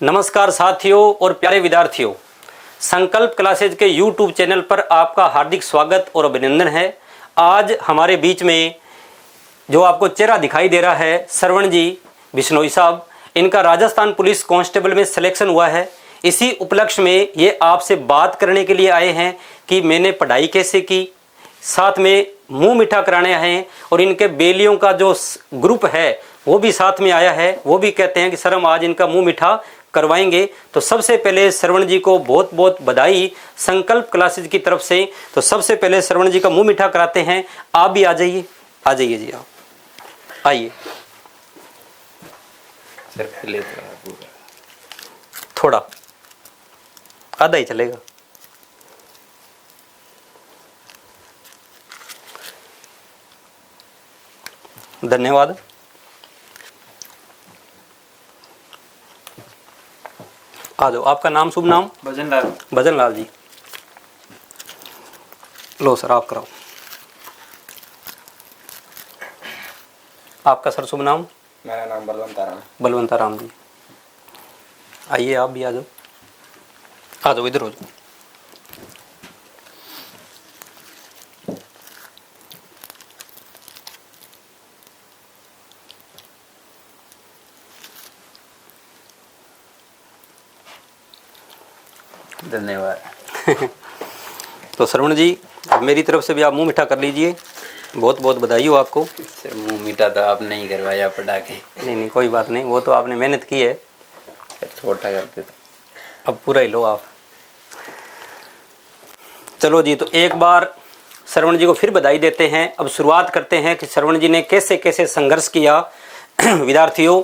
नमस्कार साथियों और प्यारे विद्यार्थियों, संकल्प क्लासेज के YouTube चैनल पर आपका हार्दिक स्वागत और अभिनंदन है। आज हमारे बीच में जो आपको चेहरा दिखाई दे रहा है, श्रवण जी बिश्नोई साहब, इनका राजस्थान पुलिस कांस्टेबल में सिलेक्शन हुआ है। इसी उपलक्ष्य में ये आपसे बात करने के लिए आए हैं कि मैंने पढ़ाई कैसे की, साथ में मुंह मीठा कराने आए हैं और इनके बेलियों का जो ग्रुप है वो भी साथ में आया है। वो भी कहते हैं कि सर हम आज इनका मुंह मीठा करवाएंगे। तो सबसे पहले श्रवण जी को बहुत बहुत बधाई संकल्प क्लासेज की तरफ से। तो सबसे पहले श्रवण जी का मुंह मीठा कराते हैं। आप भी आ जाइए, आ जाइए जी, आप आइए। थोड़ा आधा ही चलेगा। धन्यवाद। आ जाओ, आपका नाम शुभ नाम? भजनलाल। भजनलाल जी, लो सर आप कराओ। आपका सर शुभ नाम? मेरा नाम बलवंताराम। बलवंताराम जी, आइए आप भी आ जाओ, आ जाओ इधर हो जाओ। धन्यवाद। तो श्रवण जी, अब मेरी तरफ से भी आप मुंह मीठा कर लीजिए। बहुत बहुत बधाई हो आपको। सर मुंह मीठा तो आपने ही करवाया पढ़ा के। नहीं नहीं कोई बात नहीं, वो तो आपने मेहनत की है। छोटा करते तो अब पूरा ही लो आप। चलो जी, तो एक बार श्रवण जी को फिर बधाई देते हैं। अब शुरुआत करते हैं कि श्रवण जी ने कैसे कैसे संघर्ष किया। विद्यार्थियों,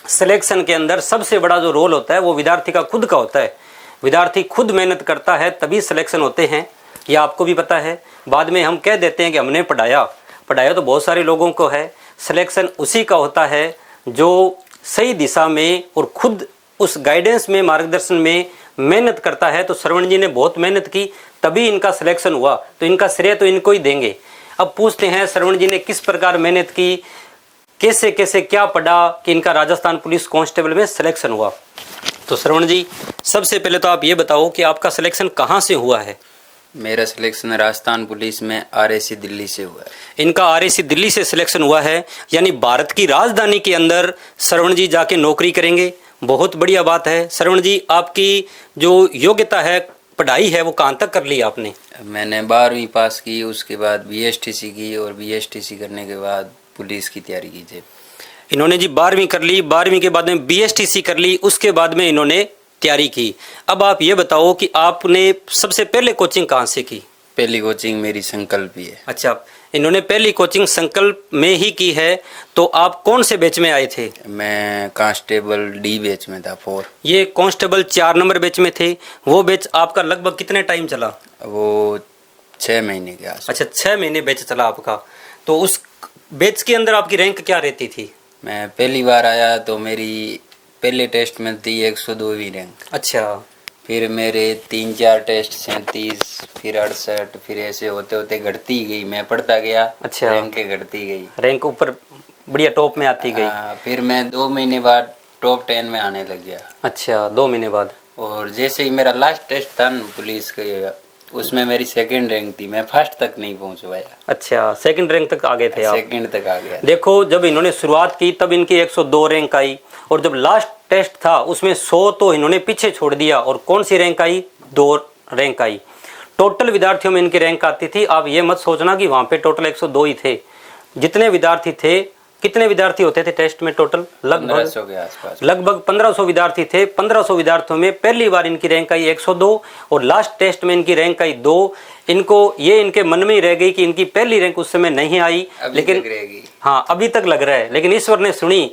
सिलेक्शन के अंदर सबसे बड़ा जो रोल होता है वो विद्यार्थी का खुद का होता है। विद्यार्थी खुद मेहनत करता है तभी सिलेक्शन होते हैं, ये आपको भी पता है। बाद में हम कह देते हैं कि हमने पढ़ाया तो बहुत सारे लोगों को है। सिलेक्शन उसी का होता है जो सही दिशा में और खुद उस गाइडेंस में, मार्गदर्शन में मेहनत करता है। तो श्रवण जी ने बहुत मेहनत की तभी इनका सिलेक्शन हुआ, तो इनका श्रेय तो इनको ही देंगे। अब पूछते हैं श्रवण जी ने किस प्रकार मेहनत की, कैसे कैसे क्या पढ़ा कि इनका राजस्थान पुलिस कांस्टेबल में सिलेक्शन हुआ। तो श्रवण जी, सबसे पहले तो आप ये बताओ कि आपका सिलेक्शन कहाँ से हुआ है? मेरा सिलेक्शन राजस्थान पुलिस में RAC दिल्ली से हुआ है। इनका RAC दिल्ली से सिलेक्शन हुआ है, यानी भारत की राजधानी के अंदर श्रवण जी जाके नौकरी करेंगे। बहुत बढ़िया बात है। श्रवण जी, आपकी जो योग्यता है, पढ़ाई है, वो कहाँ तक कर ली आपने? मैंने 12वीं पास की, उसके बाद BSTC की और BSTC करने के बाद पुलिस की तैयारी की थी। इन्होंने जी 12वीं कर ली, 12वीं के बाद में BSTC कर ली, उसके बाद में इन्होंने तैयारी की। अब आप ये बताओ कि आपने सबसे पहले कोचिंग कहाँ से की? पहली कोचिंग मेरी संकल्प ही है। अच्छा, इन्होंने पहली कोचिंग संकल्प में ही की है। तो आप कौन से बैच में आए थे? मैं कांस्टेबल D बैच में था, 4। ये कांस्टेबल 4 नंबर बैच में थे। वो बैच आपका लगभग कितने टाइम चला? वो 6 महीने के आसपास। अच्छा, 6 महीने बैच चला आपका। तो उस बैच के अंदर आपकी रैंक क्या रहती थी? मैं पहली बार आया तो मेरी पहले टेस्ट में थी 102वीं रैंक। अच्छा, फिर मेरे 3-4 टेस्ट 37, फिर 68, फिर ऐसे होते होते घटती गई। मैं पढ़ता गया। अच्छा, रैंक घटती गई, रैंक ऊपर बढ़िया टॉप में आती गई। फिर मैं 2 महीने बाद टॉप 10 में आने लग गया। अच्छा, 2 महीने बाद। और जैसे ही मेरा लास्ट टेस्ट था पुलिस के, उसमें मेरी 2nd रैंक थी। मैं फर्स्ट तक नहीं पहुंच पाया। अच्छा, 2nd रैंक तक आ गए थे आप? 2nd तक आ गया। देखो, जब इन्होंने शुरुआत की तब इनकी 102 रैंक आई, और जब लास्ट टेस्ट था उसमें 100 तो इन्होंने पीछे छोड़ दिया। और कौन सी रैंक आई? 2 रैंक आई। टोटल विद्यार्थियों में इनकी रैंक आती थी। आप ये मत सोचना कि वहाँ पे टोटल 102 ही थे। जितने विद्यार्थी थे, कितने विद्यार्थी होते थे टेस्ट में टोटल? लगभग 1500 के आसपास। लगभग 1500 विद्यार्थी थे। 1500 विद्यार्थियों में पहली बार इनकी रैंक आई 102 और लास्ट टेस्ट में इनकी रैंक आई 2। इनको ये इनके मन में ही रह गई कि इनकी पहली रैंक उस समय नहीं आई, लेकिन हाँ अभी तक लग रहा है। लेकिन ईश्वर ने सुनी,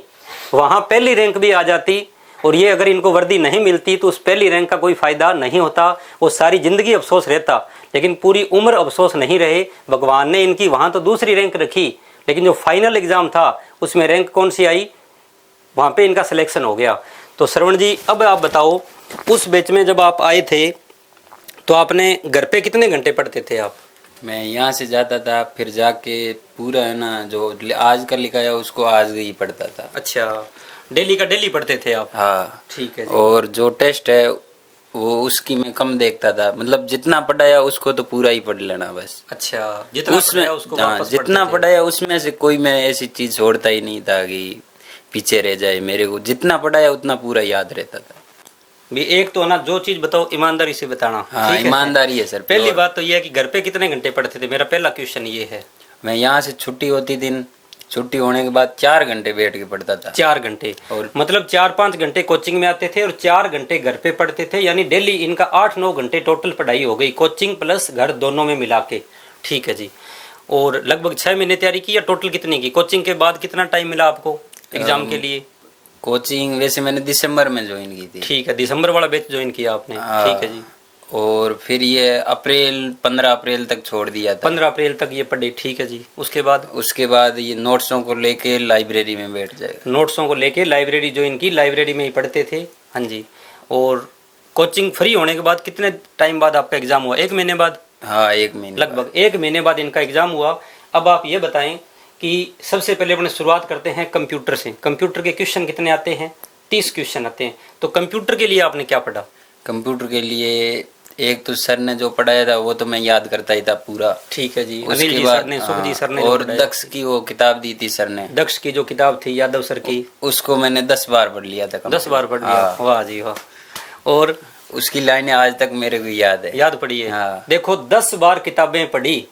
वहाँ पहली रैंक भी आ जाती और ये अगर इनको वर्दी नहीं मिलती तो उस पहली रैंक का कोई फायदा नहीं होता। वो सारी जिंदगी अफसोस रहता, लेकिन पूरी उम्र अफसोस नहीं रहे। भगवान ने इनकी वहाँ तो दूसरी रैंक रखी, लेकिन जो फाइनल एग्जाम था उसमें रैंक कौन सी आई, वहाँ पे इनका सिलेक्शन हो गया। तो श्रवण जी, अब आप बताओ, उस बैच में जब आप आए थे तो आपने घर पे कितने घंटे पढ़ते थे आप? मैं यहाँ से जाता था, फिर जाके पूरा है ना जो आज का लिखा है उसको आज ही पढ़ता था। अच्छा, डेली का डेली पढ़ते थे आप? हाँ। ठीक है जी। और जो टेस्ट है वो उसकी मैं कम देखता था, मतलब जितना पढ़ाया उसको तो पूरा ही पढ़ लेना बस। अच्छा, जितना उसमें पढ़ाया उसको हाँ, वापस जितना पढ़ते थे। पढ़ाया उसमें से कोई मैं ऐसी चीज छोड़ता ही नहीं था कि पीछे रह जाए। मेरे को जितना पढ़ाया उतना पूरा याद रहता था। भी एक तो ना जो चीज बताओ ईमानदारी से बताना। हाँ, ठीक है? ईमानदारी है सर। पहली प्योर। बात तो ये है कि घर पे कितने घंटे पढ़ते थे, मेरा पहला क्वेश्चन ये है। मैं यहाँ से छुट्टी होती दिन, छुट्टी होने के बाद 4 घंटे बैठ के पढ़ता था। 4 घंटे? और मतलब 4-5 घंटे कोचिंग में आते थे और 4 घंटे घर पे पढ़ते थे, यानी डेली इनका 8-9 घंटे टोटल पढ़ाई हो गई, कोचिंग प्लस घर दोनों में मिला के। ठीक है जी। और लगभग 6 महीने तैयारी की या टोटल कितनी की? कोचिंग के बाद कितना टाइम मिला आपको एग्जाम के लिए? कोचिंग वैसे मैंने दिसंबर में ज्वाइन की थी। ठीक है, दिसंबर वाला बैच ज्वाइन किया आपने। ठीक है जी। और फिर ये 15 अप्रैल तक छोड़ दिया था। 15 अप्रैल तक ये पढ़े। ठीक है जी। उसके बाद ये नोट्सों को लेके लाइब्रेरी में बैठ जाएगा। नोट्सों को लेके लाइब्रेरी ज्वाइन की, लाइब्रेरी में ही पढ़ते थे। हाँ जी। और कोचिंग फ्री होने के बाद कितने टाइम बाद आपका एग्जाम हुआ? 1 महीने बाद? हाँ, 1 महीने लगभग 1 महीने बाद इनका एग्जाम हुआ। अब आप ये बताएं कि सबसे पहले अपने शुरुआत करते हैं कंप्यूटर से। कंप्यूटर के क्वेश्चन कितने आते हैं? 30 क्वेश्चन आते हैं। तो कंप्यूटर के लिए आपने क्या पढ़ा? कंप्यूटर के लिए एक तो सर ने जो पढ़ाया था वो तो मैं याद करता ही था पूरा। ठीक है जी। उसके जी बाद सर ने, सुखजी सर ने, और दक्ष की वो किताब दी थी सर ने। दक्ष की जो किताब थी यादव सर की, उसको मैंने 10 बार पढ़ लिया था। 10 बार पढ़ लिया? वाह जी वाह। और उसकी लाइनें आज तक मेरे को याद है। याद पड़ी है? हाँ। देखो 10 बार किताबें पढ़ी,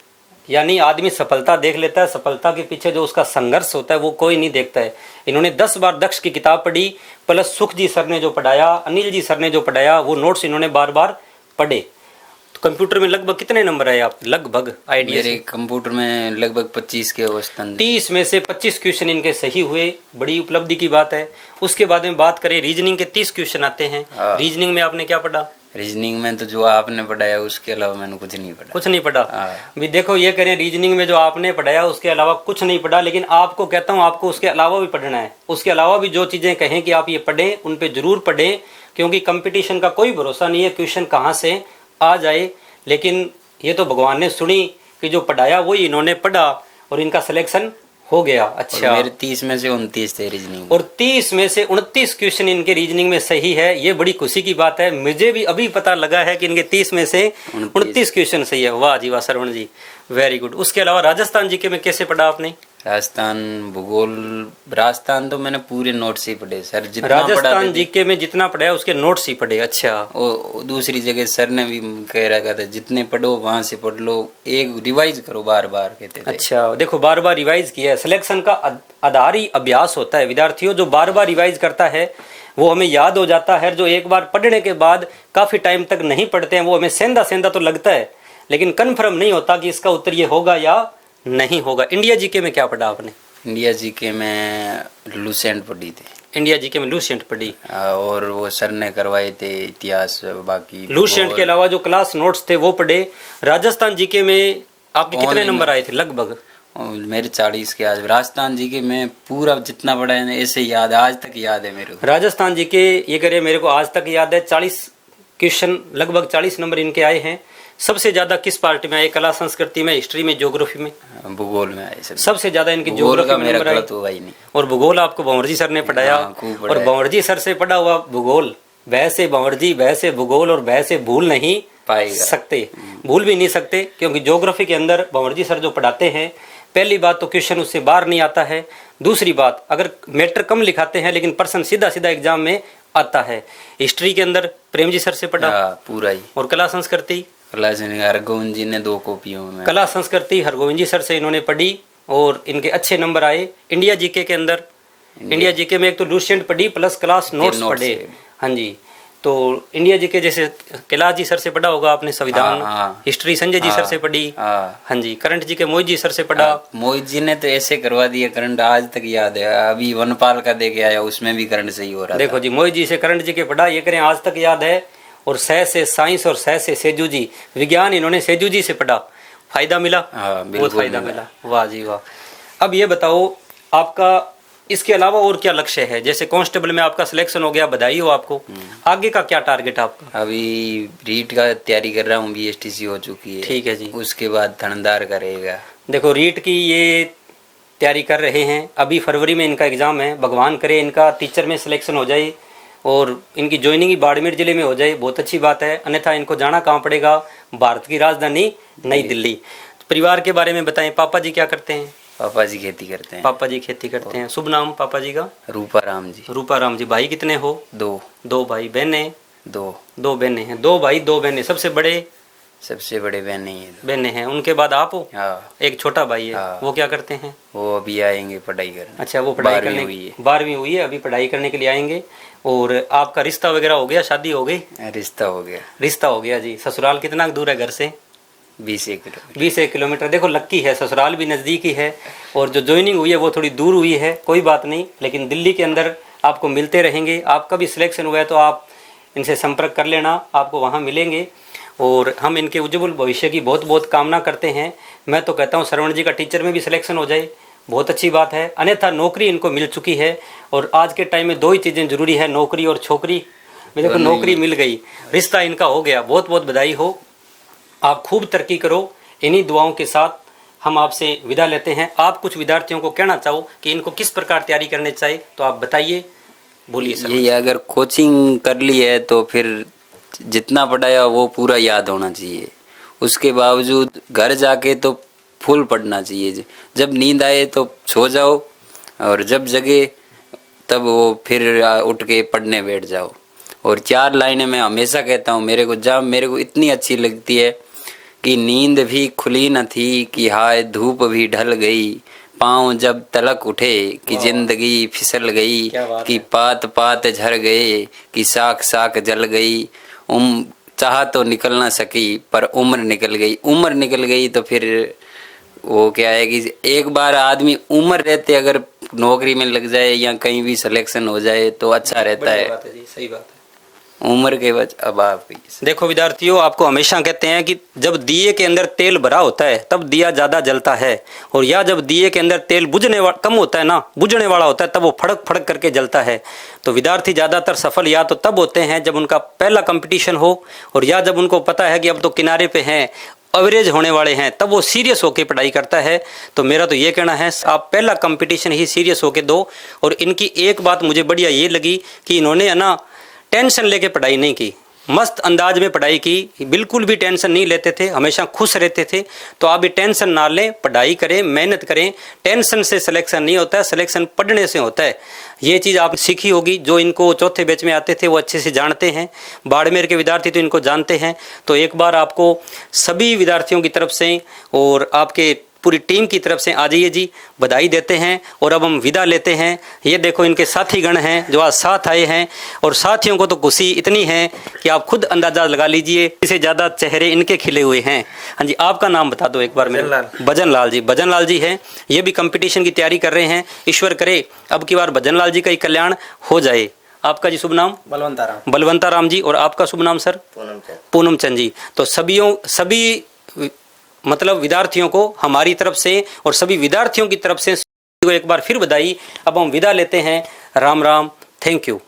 यानी आदमी सफलता देख लेता है, सफलता के पीछे जो उसका संघर्ष होता है वो कोई नहीं देखता है। इन्होंने 10 बार दक्ष की किताब पढ़ी, प्लस सुख जी सर ने जो पढ़ाया, अनिल जी सर ने जो पढ़ाया, वो नोट्स इन्होंने बार बार पढ़े। तो कंप्यूटर में लगभग कितने नंबर आए आप? लगभग आइडिया मेरे कंप्यूटर में लगभग 25 के औसतन। 30 में से 25 क्वेश्चन इनके सही हुए, बड़ी उपलब्धि की बात है। उसके बाद में बात करें, रीजनिंग के 30 क्वेश्चन आते हैं। रीजनिंग में आपने क्या पढ़ा? रीजनिंग में तो जो आपने पढ़ाया उसके अलावा मैंने कुछ नहीं पढ़ा। कुछ नहीं पढ़ा? भी देखो ये करें, रीजनिंग में जो आपने पढ़ाया उसके अलावा कुछ नहीं पढ़ा, लेकिन आपको कहता हूँ आपको उसके अलावा भी पढ़ना है। उसके अलावा भी जो चीजें कहें कि आप ये पढ़ें, उन पे जरूर पढ़ें, क्योंकि कंपटीशन का कोई भरोसा नहीं है क्वेश्चन कहाँ से आ जाए। लेकिन ये तो भगवान ने सुनी कि जो पढ़ाया वही इन्होंने पढ़ा और इनका सिलेक्शन हो गया। अच्छा, मेरे 30 में से 29 थे रीजनिंग, और 30 में से 29 क्वेश्चन इनके रीजनिंग में सही है। ये बड़ी खुशी की बात है। मुझे भी अभी पता लगा है कि इनके 30 में से 29 क्वेश्चन सही है। वाह जी वाह श्रवण जी, वेरी गुड। उसके अलावा राजस्थान जीके में कैसे पढ़ा आपने? राजस्थान तो मैंने पूरे नोट्स ही पढ़े सर, जितना राजस्थान जीके में जितना पढ़ा उसके नोट्स ही पढ़े। अच्छा, वो दूसरी जगह सर ने भी कह रखा था जितने पढ़ो वहां से पढ़ लो, एक रिवाइज करो बार बार कहते थे। अच्छा, देखो बार बार रिवाइज किया है। सिलेक्शन का आधार ही अभ्यास होता है विद्यार्थियों। जो बार बार रिवाइज करता है वो हमें याद हो जाता है। जो एक बार पढ़ने के बाद काफी टाइम तक नहीं पढ़ते हैं वो हमें सेंधा सेंधा तो लगता है, लेकिन कन्फर्म नहीं होता कि इसका उत्तर ये होगा या नहीं होगा। इंडिया जीके में क्या पढ़ा आपने? इंडिया जीके में लूसेंट पढ़ी थी। इंडिया जीके में लूसेंट पढ़ी, और वो सर ने करवाए थे इतिहास। बाकी लूसेंट के अलावा जो क्लास नोट्स थे वो पढ़े। राजस्थान जीके में आपके कितने नंबर आए थे लगभग? मेरे 40 के आज। राजस्थान जीके में पूरा जितना पढ़ा है ऐसे याद है, आज तक याद है मेरे को। राजस्थान जीके ये करे मेरे को आज तक याद है। 40 क्वेश्चन, लगभग 40 नंबर इनके आए हैं। सबसे ज्यादा किस पार्ट में आए? कला संस्कृति में, हिस्ट्री में, ज्योग्राफी में? भूगोल में आए सबसे ज्यादा इनकी ज्योग्राफी में नंबर आए। तो नहीं। और भूगोल आपको भंवर जी सर ने पढ़ाया। और भंवर जी सर से पढ़ा हुआ भूगोल, वैसे भंवर जी वैसे भूगोल और वैसे भूल नहीं पाएगा सकते, भूल भी नहीं सकते, क्योंकि ज्योग्राफी के अंदर भंवर जी सर जो पढ़ाते हैं, पहली बात तो क्वेश्चन उससे बाहर नहीं आता है। दूसरी बात, अगर मैटर कम लिखाते हैं लेकिन पर्सन सीधा सीधा एग्जाम में आता है। हिस्ट्री के अंदर प्रेम जी सर से पढ़ा पूरा ही। और कला संस्कृति हरगोविंद जी ने 2 कॉपियों में। कला संस्कृति हरगोविंद जी सर से इन्होंने पढ़ी और इनके अच्छे नंबर आए। इंडिया जीके के अंदर, इंडिया जीके में एक तो लूसेंट पढ़ी प्लस क्लास नोट्स पढ़े। हाँ जी, तो इंडिया जीके जैसे कैलाश जी सर से पढ़ा होगा आपने संविधान। हिस्ट्री संजय जी सर से पढ़ी। हाँ जी, करंट जी के मोहित जी सर से पढ़ा। मोहित जी ने तो ऐसे करवा दिया करंट, आज तक याद है। अभी वनपाल का दे के आया, उसमें भी करंट सही हो रहा। देखो जी, मोहित जी से करंट जी के पढ़ा, ये करें आज तक याद है। और सह से साइंस और सह से सेजू जी विज्ञान, इन्होंने सेजू जी से पढ़ा। फायदा मिला? बहुत फायदा मिला। वाह जी वाह। अब ये बताओ आपका इसके अलावा और क्या लक्ष्य है? जैसे कांस्टेबल में आपका सिलेक्शन हो गया, बधाई हो आपको। आगे का क्या टारगेट है आपका? अभी रीट का तैयारी कर रहा हूँ, BSTC हो चुकी है। ठीक है जी। उसके बाद थानेदार का रहेगा। देखो रीट की ये तैयारी कर रहे हैं। अभी फरवरी में इनका एग्ज़ाम है, भगवान करे इनका टीचर में सिलेक्शन हो जाए और इनकी ज्वाइनिंग ही बाड़मेर ज़िले में हो जाए, बहुत अच्छी बात है। अन्यथा इनको जाना कहाँ पड़ेगा, भारत की राजधानी नई दिल्ली। परिवार के बारे में बताएं, पापा जी क्या करते हैं? पापा जी खेती करते हैं। पापा जी खेती करते हैं। शुभ नाम पापा जी का? रूपाराम जी। रूपाराम जी। भाई कितने हो? 2। 2 भाई। बहनें? 2 बहनें हैं। 2 भाई 2 बहनें। सबसे बड़े? सबसे बड़े बहनें ही है। बहनें हैं। उनके बाद आप हो? हाँ। एक छोटा भाई है। हाँ। वो क्या करते हैं? वो अभी आएंगे पढ़ाई करने। अच्छा, वो पढ़ाई करने 12वीं हुई है, अभी पढ़ाई करने के लिए आएंगे। और आपका रिश्ता वगैरह हो गया, शादी हो गई? रिश्ता हो गया। रिश्ता हो गया जी। ससुराल कितना दूर है घर से? 20 किलोमीटर। 20 किलोमीटर। देखो लक्की है, ससुराल भी नज़दीक ही है और जो ज्वाइनिंग हुई है वो थोड़ी दूर हुई है, कोई बात नहीं, लेकिन दिल्ली के अंदर आपको मिलते रहेंगे। आपका भी सिलेक्शन हुआ है तो आप इनसे संपर्क कर लेना, आपको वहाँ मिलेंगे। और हम इनके उज्जवल भविष्य की बहुत बहुत कामना करते हैं। मैं तो कहता हूँ श्रवण जी का टीचर में भी सिलेक्शन हो जाए, बहुत अच्छी बात है। अन्यथा नौकरी इनको मिल चुकी है और आज के टाइम में 2 ही चीज़ें ज़रूरी है, नौकरी और छोकरी। देखो नौकरी मिल गई, रिश्ता इनका हो गया, बहुत बहुत बधाई हो। आप खूब तरक्की करो। इन्हीं दुआओं के साथ हम आपसे विदा लेते हैं। आप कुछ विद्यार्थियों को कहना चाहो कि इनको किस प्रकार तैयारी करनी चाहिए, तो आप बताइए, बोलिए सर। ये अगर कोचिंग कर ली है तो फिर जितना पढ़ाया वो पूरा याद होना चाहिए। उसके बावजूद घर जाके तो फुल पढ़ना चाहिए। जब नींद आए तो सो जाओ और जब जगे तब वो फिर उठ के पढ़ने बैठ जाओ। और 4 लाइनें मैं हमेशा कहता हूँ, मेरे को इतनी अच्छी लगती है कि नींद भी खुली न थी, कि हाय धूप भी ढल गई, पाँव जब तलक उठे कि जिंदगी फिसल गई, कि पात पात झर गए, कि साख साख जल गई, चाह तो निकल ना सकी पर उम्र निकल गई। उम्र निकल गई तो फिर वो क्या है कि एक बार आदमी उम्र रहते अगर नौकरी में लग जाए या कहीं भी सिलेक्शन हो जाए तो अच्छा रहता है। सही बात है। उम्र के बाद अब आप देखो विद्यार्थियों, आपको हमेशा कहते हैं कि जब दिए के अंदर तेल भरा होता है तब दिया ज़्यादा जलता है, और या जब दिए के अंदर तेल कम होता है ना, बुझने वाला होता है, तब वो फड़क फड़क करके जलता है। तो विद्यार्थी ज़्यादातर सफल या तो तब होते हैं जब उनका पहला कंपटीशन हो, और या जब उनको पता है कि अब तो किनारे पे हैं, एवरेज होने वाले हैं, तब वो सीरियस होकर पढ़ाई करता है। तो मेरा तो ये कहना है, आप पहला कंपटीशन ही सीरियस होकर दो। और इनकी एक बात मुझे बढ़िया ये लगी कि इन्होंने है ना टेंशन लेके पढ़ाई नहीं की, मस्त अंदाज में पढ़ाई की, बिल्कुल भी टेंशन नहीं लेते थे, हमेशा खुश रहते थे। तो आप भी टेंशन ना लें, पढ़ाई करें, मेहनत करें। टेंशन से सिलेक्शन नहीं होता है, सिलेक्शन पढ़ने से होता है। ये चीज़ आप सीखी होगी, जो इनको चौथे बैच में आते थे वो अच्छे से जानते हैं, बाड़मेर के विद्यार्थी तो इनको जानते हैं। तो एक बार आपको सभी विद्यार्थियों की तरफ से और आपके पूरी टीम की तरफ से आ जाइए जी, बधाई देते हैं। और अब हम विदा लेते हैं। ये देखो इनके साथीगण हैं जो आज साथ आए हैं, और साथियों को तो खुशी इतनी है कि आप खुद अंदाजा लगा लीजिए, इससे ज़्यादा चेहरे इनके खिले हुए हैं। हाँ जी, आपका नाम बता दो एक बार मेरे। भजन लाल जी। भजन लाल जी हैं, ये भी कंपटीशन की तैयारी कर रहे हैं। ईश्वर करे अब की बार भजन लाल जी का ही कल्याण हो जाए। आपका जी शुभ नाम? बलवंता राम जी। और आपका शुभ नाम सर? पूनम चंद जी। तो सभी मतलब विद्यार्थियों को हमारी तरफ से और सभी विद्यार्थियों की तरफ से एक बार फिर बधाई। अब हम विदा लेते हैं। Ram Ram, thank you.